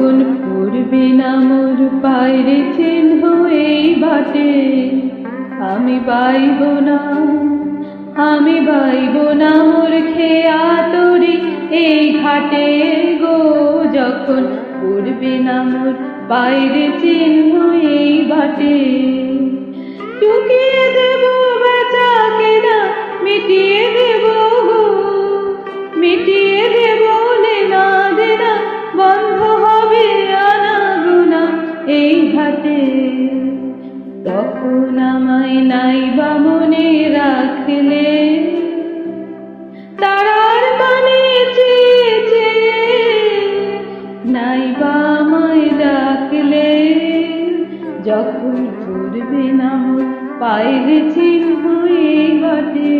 যখন পড়বে না মোর পায়ের চিহ্ন এই বাটে, আমি বাইব না, আমি বাইব না মোর খেয়া তরি এই ঘাটে গো। যখন পড়বে না মোর পায়ের চিহ্ন এই বাটে, টুকিয়ে দেব বেচা কেনা, মিটিয়ে দেব গো, মিটিয়ে দেব লেনা দেনা, বন্ধ হবে আনা গোনা এই ঘাটে। তখন আমায় নাইবা মনে রাখলে, তারার পানে চেয়ে চেয়ে নাইবা আমায় ডাকলে। যখন পড়বে না মোর পায়ের চিহ্ন এই বাটে।